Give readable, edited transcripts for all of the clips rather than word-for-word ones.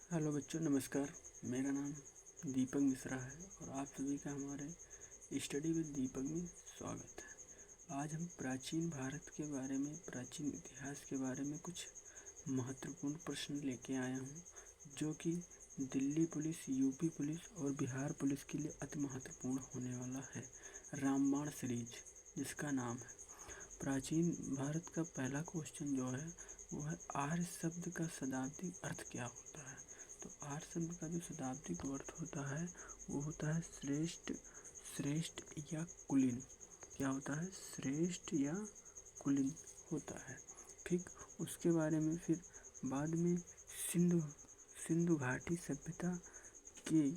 Hello बच्चों, नमस्कार। मेरा नाम दीपक मिश्रा है और आप सभी का हमारे स्टडी विद दीपक में स्वागत है। आज हम प्राचीन भारत के बारे में, प्राचीन इतिहास के बारे में कुछ महत्वपूर्ण प्रश्न लेके आया हूँ, जो कि दिल्ली पुलिस, यूपी पुलिस और बिहार पुलिस के लिए अति महत्वपूर्ण होने वाला है। रामबाण सीरीज जिसका नाम है। प्राचीन भारत का पहला क्वेश्चन जो है वो है, आर्य शब्द का शब्दार्थिक अर्थ क्या होता है। तो आर्य शब्द का जो शब्दार्थिक अर्थ होता है वो होता है श्रेष्ठ, श्रेष्ठ या कुलीन। क्या होता है? श्रेष्ठ या कुलीन होता है। ठीक, उसके बारे में फिर बाद में सिंधु सिंधु घाटी सभ्यता के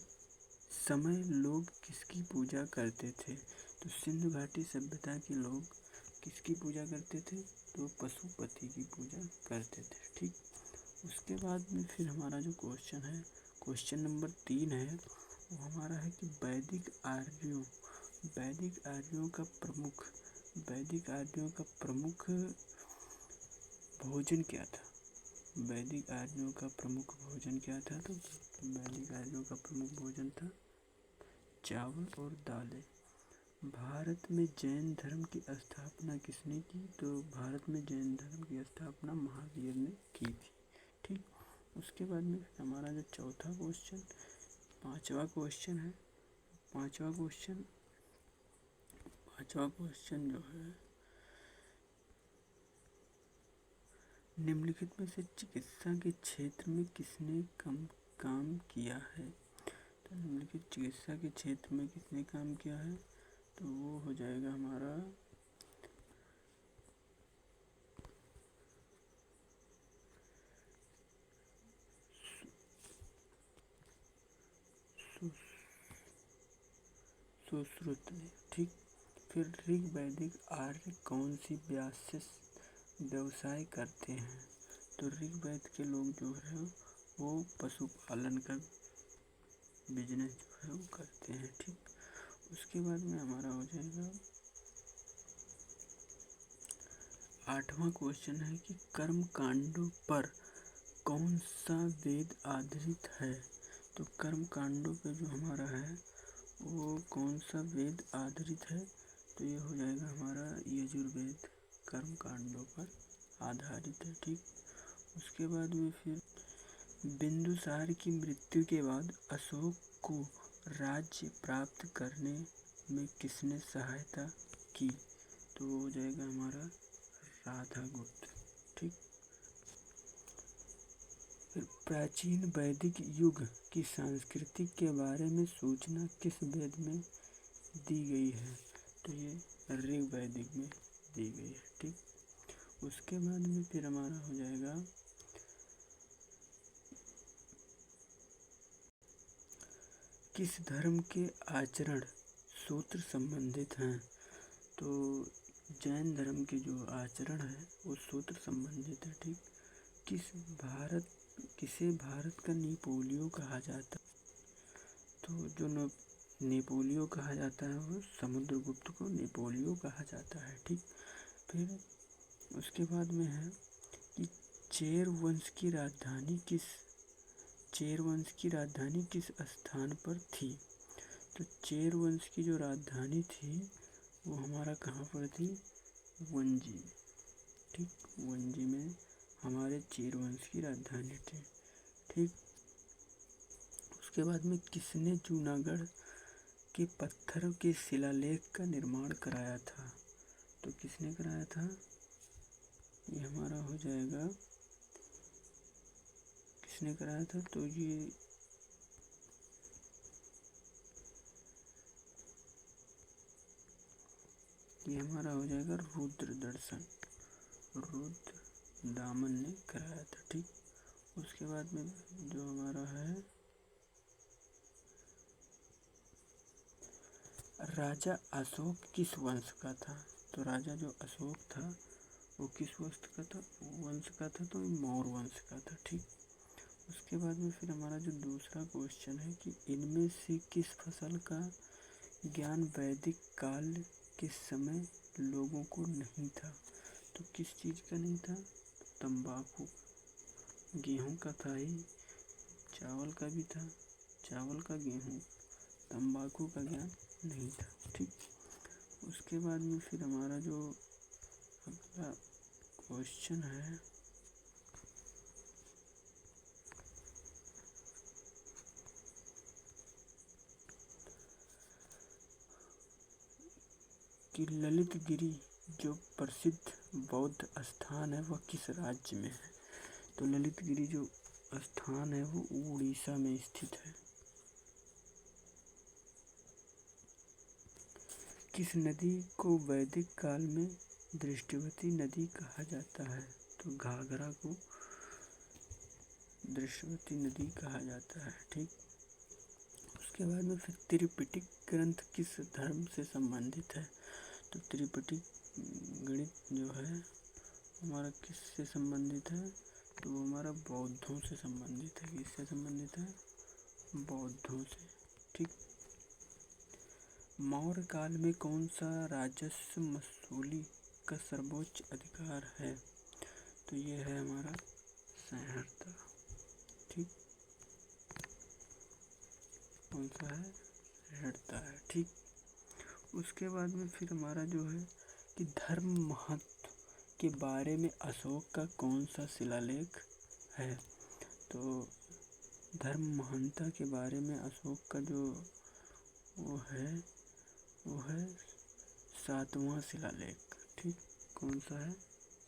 समय लोग किसकी पूजा करते थे। तो सिंधु घाटी सभ्यता के लोग किसकी पूजा करते थे? तो पशुपति की पूजा करते थे। ठीक, उसके बाद में फिर हमारा जो क्वेश्चन है, क्वेश्चन नंबर 3 है, वो हमारा है कि वैदिक आर्यों का प्रमुख भोजन क्या था। वैदिक आर्यों का प्रमुख भोजन क्या था? तो वैदिक आर्यों का प्रमुख भोजन था चावल और दालें। भारत में जैन धर्म की स्थापना किसने की? तो भारत में जैन धर्म की स्थापना महावीर ने की थी। ठीक, उसके बाद में हमारा जो चौथा क्वेश्चन, पांचवा क्वेश्चन जो है, निम्नलिखित में से चिकित्सा के क्षेत्र में किसने काम किया है। तो निम्नलिखित चिकित्सा के क्षेत्र में किसने काम किया है? तो वो हो जाएगा हमारा सुश्रुत ने। ठीक, फिर ऋग वैदिक आर्य कौन सी व्यवसाय करते हैं। तो ऋग वैद के लोग जो है वो पशुपालन का बिजनेस जो है वो करते हैं। ठीक, उसके बाद में हमारा हो जाएगा 8वां क्वेश्चन है कि कर्म कांडों पर कौन सा वेद आधारित है। तो कर्म कांडों पे जो हमारा है वो कौन सा वेद आधारित है? तो ये हो जाएगा हमारा यजुर्वेद कर्म कांडों पर आधारित है। ठीक, उसके बाद में फिर बिंदुसार की मृत्यु के बाद अशोक को राज्य प्राप्त करने में किसने सहायता की। तो वो हो जाएगा हमारा राधागुप्त। ठीक, फिर प्राचीन वैदिक युग की संस्कृति के बारे में सूचना किस वेद में दी गई है। तो ये ऋग वैदिक में दी गई है। ठीक, उसके बाद में फिर हमारा हो जाएगा किस धर्म के आचरण सूत्र संबंधित हैं। तो जैन धर्म के जो आचरण है वो सूत्र संबंधित है। ठीक, किसे भारत का नेपोलियो कहा जाता है। तो जो नेपोलियो कहा जाता है वो समुद्रगुप्त को नेपोलियो कहा जाता है। ठीक, फिर उसके बाद में है कि चेर वंश की राजधानी किस स्थान पर थी। तो चेर वंश की जो राजधानी थी वो हमारा कहाँ पर थी? वंजी। ठीक, वंजी में हमारे चेर वंश की राजधानी थी। ठीक, उसके बाद में किसने जूनागढ़ के पत्थर के शिलालेख का निर्माण कराया था। तो किसने कराया था? ये हमारा हो जाएगा, किसने कराया था? तो ये हमारा हो जाएगा रुद्र दामन ने कराया था। ठीक, उसके बाद में जो हमारा है राजा अशोक किस वंश का था। तो राजा जो अशोक था वो किस वंश का था? तो मौर्य वंश का था। ठीक, उसके बाद में फिर हमारा जो दूसरा क्वेश्चन है कि इनमें से किस फसल का ज्ञान वैदिक काल के समय लोगों को नहीं था। तो किस चीज़ का नहीं था? तंबाकू, गेहूं का था ही चावल का भी था, चावल का, गेहूँ, तंबाकू का ज्ञान नहीं था। ठीक, उसके बाद में फिर हमारा जो अगला क्वेश्चन है कि ललित गिरी जो प्रसिद्ध बौद्ध स्थान है वह किस राज्य में है। तो ललित गिरी जो स्थान है वो उड़ीसा में स्थित है। किस नदी को वैदिक काल में दृष्टिवती नदी कहा जाता है। तो घाघरा को दृष्टिवती नदी कहा जाता है। ठीक, उसके बाद में फिर त्रिपिटक ग्रंथ किस धर्म से संबंधित है। तो त्रिपिटक गणित जो है हमारा किससे संबंधित है। तो वो हमारा बौद्धों से संबंधित है। किससे संबंधित है, बौद्धों से। ठीक, मौर्य काल में कौन सा राजस्व वसूली का सर्वोच्च अधिकार है। तो ये है हमारा संहर्ता। ठीक, कौन सा है, संहर्ता है। ठीक, उसके बाद में फिर हमारा जो है कि धर्म महत्व के बारे में अशोक का कौन सा शिलालेख है। तो धर्म महानता के बारे में अशोक का जो वो है 7वां शिलालेख। ठीक, कौन सा है,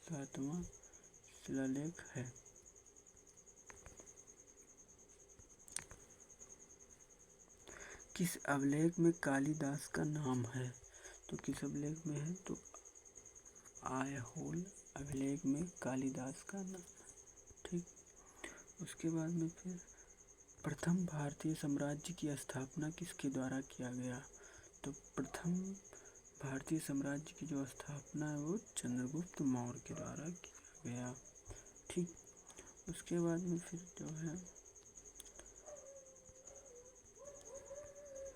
7वां शिलालेख है। किस अभिलेख में कालिदास का नाम है। तो किस अभिलेख में है, तो आयहोल अभिलेख में कालिदास का नाम। ठीक, उसके बाद में फिर प्रथम भारतीय साम्राज्य की स्थापना किसके द्वारा किया गया। तो प्रथम भारतीय साम्राज्य की जो स्थापना है वो चंद्रगुप्त मौर्य के द्वारा किया गया। ठीक, उसके बाद में फिर जो है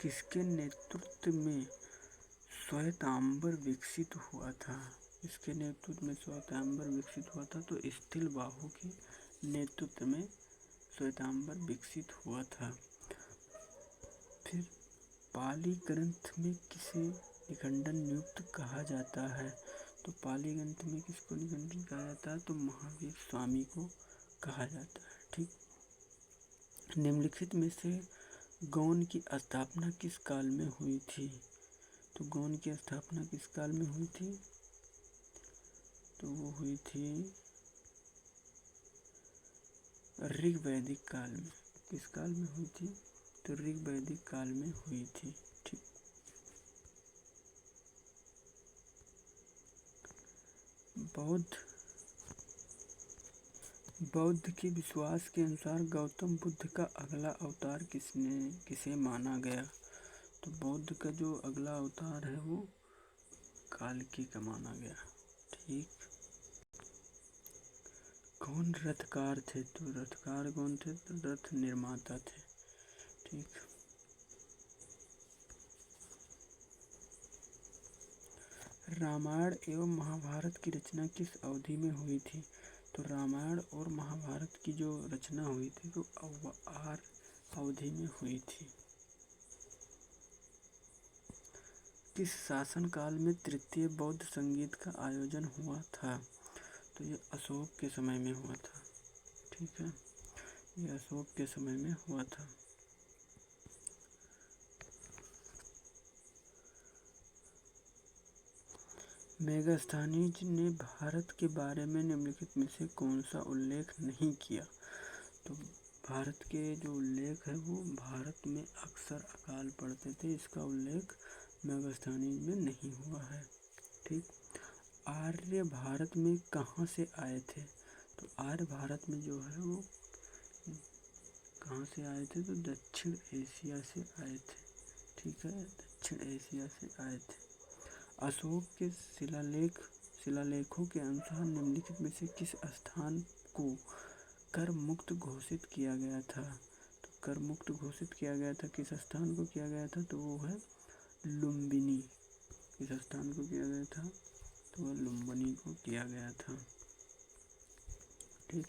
किसके नेतृत्व में श्वेतांबर विकसित हुआ था। इसके नेतृत्व में श्वेतांबर विकसित हुआ था। तो स्थिलबाहु के नेतृत्व में श्वेतांबर विकसित हुआ था। फिर पाली ग्रंथ में किसे निखंडन नियुक्त कहा जाता है। तो पाली ग्रंथ में किसको निखंडन कहा जाता है, तो महावीर स्वामी को कहा जाता है। ठीक, निम्नलिखित में से गौण की स्थापना किस काल में हुई थी। तो गौण की स्थापना किस काल में हुई थी, तो वो हुई थी ऋग्वैदिक काल में। किस काल में हुई थी, तो ऋग्वैदिक काल में हुई थी। ठीक, बौद्ध के विश्वास के अनुसार गौतम बुद्ध का अगला अवतार किसे माना गया। तो बौद्ध का जो अगला अवतार है वो कालकी का माना गया। ठीक, कौन रथकार थे। तो रथकार कौन थे, तो रथ निर्माता थे। ठीक, रामायण एवं महाभारत की रचना किस अवधि में हुई थी। तो रामायण और महाभारत की जो रचना हुई थी तो आर अवधि में हुई थी। किस शासन काल में तृतीय बौद्ध संगीत का आयोजन हुआ था। तो ये अशोक के समय में हुआ था। ठीक है, ये अशोक के समय में हुआ था। मेगास्थनीज ने भारत के बारे में निम्नलिखित में से कौन सा उल्लेख नहीं किया। तो भारत के जो उल्लेख है वो भारत में अक्सर अकाल पड़ते थे, इसका उल्लेख मेगास्थनीज में नहीं हुआ है। ठीक, आर्य भारत में कहाँ से आए थे। तो आर्य भारत में जो है वो कहाँ से आए थे, तो दक्षिण एशिया से आए थे। ठीक है, दक्षिण एशिया से आए थे। अशोक के शिलालेखों के अनुसार निम्नलिखित में से किस स्थान को कर मुक्त घोषित किया गया था। तो कर मुक्त घोषित किया गया था, किस स्थान को किया गया था, तो वो है लुम्बिनी। किस स्थान को किया गया था, तो वह लुम्बिनी को किया गया था। ठीक,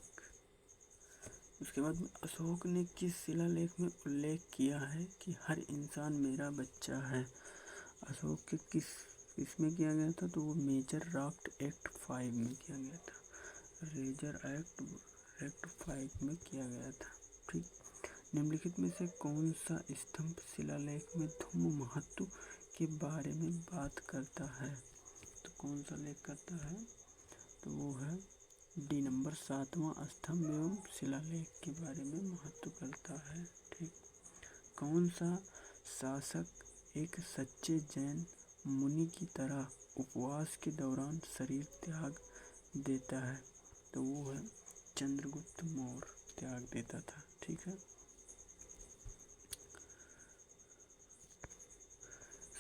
उसके बाद में अशोक ने किस शिलालेख में उल्लेख किया है कि हर इंसान मेरा बच्चा है? अशोक के इसमें किया गया था, तो वो मेजर राफ्ट एक्ट 5 में किया गया था। रेजर एक्ट 5 में किया गया था। ठीक। निम्नलिखित में से कौन सा स्तंभ शिलालेख में धूम महत्व के बारे में बात करता है? तो कौन सा लेख करता है? तो वो है डी नंबर 7वां स्तंभ एवं शिलालेख के बारे में महत्व करता है। ठीक। कौन सा शासक एक सच्चे जैन मुनि की तरह उपवास के दौरान शरीर त्याग देता है? तो वो है चंद्रगुप्त मौर्य त्याग देता था। ठीक है।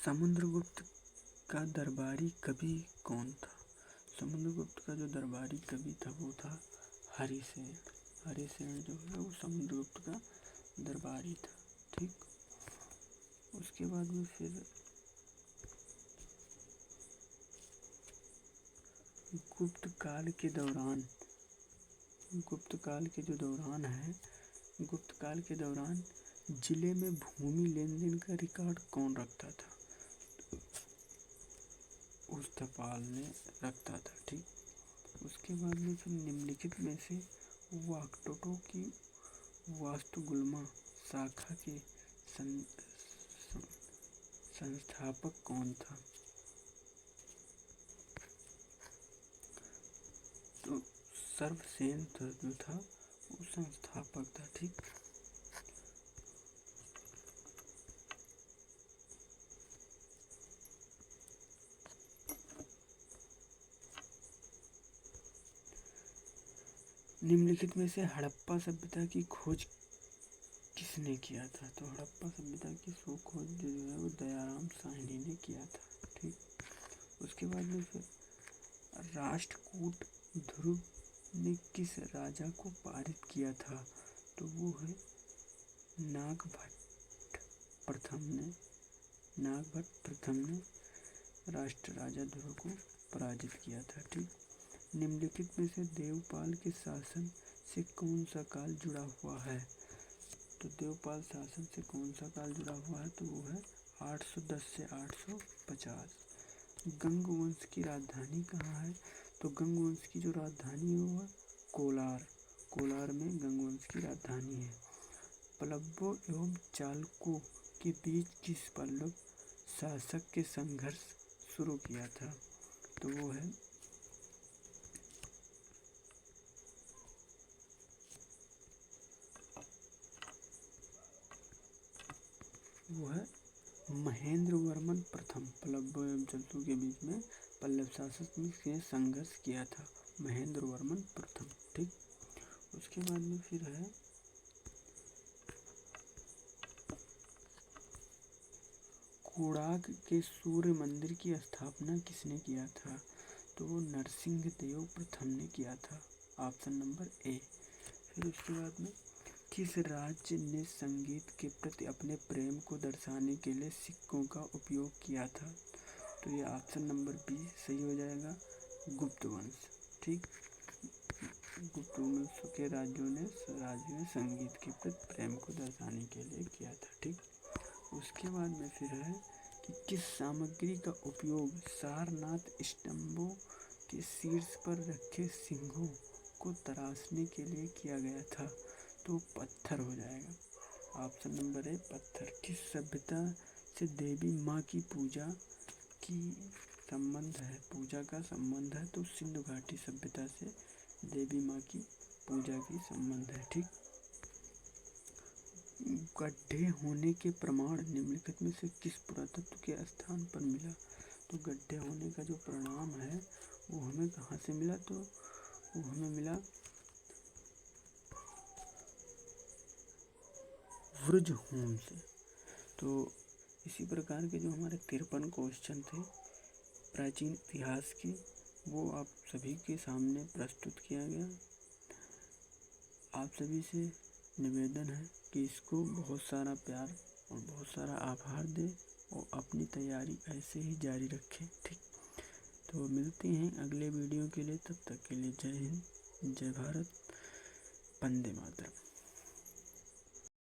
समुद्रगुप्त का दरबारी कवि कौन था? समुद्रगुप्त का जो दरबारी कवि था वो था हरिसेन। हरिसेन जो है वो समुद्रगुप्त का दरबारी था। ठीक। उसके बाद में फिर गुप्त काल के दौरान जिले में भूमि लेन देन का रिकॉर्ड कौन रखता था? उस्तपाल ने रखता था। ठीक। उसके बाद में फिर निम्नलिखित में से वाक्टोटो की वास्तुगुल्मा शाखा के संस्थापक कौन था? तो सर्वसेन जो था वो संस्थापक था। ठीक। निम्नलिखित में से हड़प्पा सभ्यता की खोज किसने किया था? तो हड़प्पा सभ्यता की खोज जो है वो दयाराम साहनी ने किया था। ठीक। उसके बाद में फिर राष्ट्रकूट ध्रुव ने किस राजा को पारित किया था? तो वो है नागभट्ट प्रथम ने राष्ट्र राजा ध्रुव को पराजित किया था। ठीक। निम्नलिखित में से देवपाल के शासन से कौन सा काल जुड़ा हुआ है? तो देवपाल शासन से कौन सा काल जुड़ा हुआ है? तो वो है 810 से 850। गंग वंश की राजधानी कहाँ है? तो गंग वंश की जो राजधानी है वो है कोलार में गंग वंश की राजधानी है। पल्लवों एवं चालुक्यों के बीच किस पल्लव शासक के संघर्ष शुरू किया था? तो वो है महेंद्र वर्मन प्रथम। पल्लवों एवं चालुक्यों के बीच में पल्लव शासक ने संघर्ष किया था महेंद्र वर्मन प्रथम। ठीक। उसके बाद में फिर है कोणार्क के सूर्य मंदिर की स्थापना किसने किया था? तो वो नरसिंह देव प्रथम ने किया था। Option number A. फिर उसके बाद में किस राज्य ने संगीत के प्रति अपने प्रेम को दर्शाने के लिए सिक्कों का उपयोग किया था? तो ये ऑप्शन नंबर बी सही हो जाएगा, गुप्त वंश। ठीक। गुप्त वंश के राज्यों ने संगीत के प्रति प्रेम को दर्शाने के लिए किया था। ठीक। उसके बाद में फिर है कि किस सामग्री का उपयोग सारनाथ स्तंभों के शीर्ष पर रखे सिंहों को तराशने के लिए किया गया था? तो पत्थर हो जाएगा। ऑप्शन नंबर ए पत्थर। किस सभ्यता से देवी माँ की पूजा का संबंध है? तो सिंधु घाटी सभ्यता से देवी माँ की पूजा की संबंध है। ठीक। गड्ढे होने के प्रमाण निम्नलिखित में से किस पुरातत्व के स्थान पर मिला? तो गड्ढे होने का जो प्रमाण है वो हमें कहाँ से मिला? तो वो हमें मिला वृजहोम से। तो इसी प्रकार के जो हमारे 53 क्वेश्चन थे प्राचीन इतिहास के, वो आप सभी के सामने प्रस्तुत किया गया। आप सभी से निवेदन है कि इसको बहुत सारा प्यार और बहुत सारा आभार दें और अपनी तैयारी ऐसे ही जारी रखें। ठीक। तो मिलते हैं अगले वीडियो के लिए। तब तक के लिए जय हिंद, जय भारत। वंदे मातरम।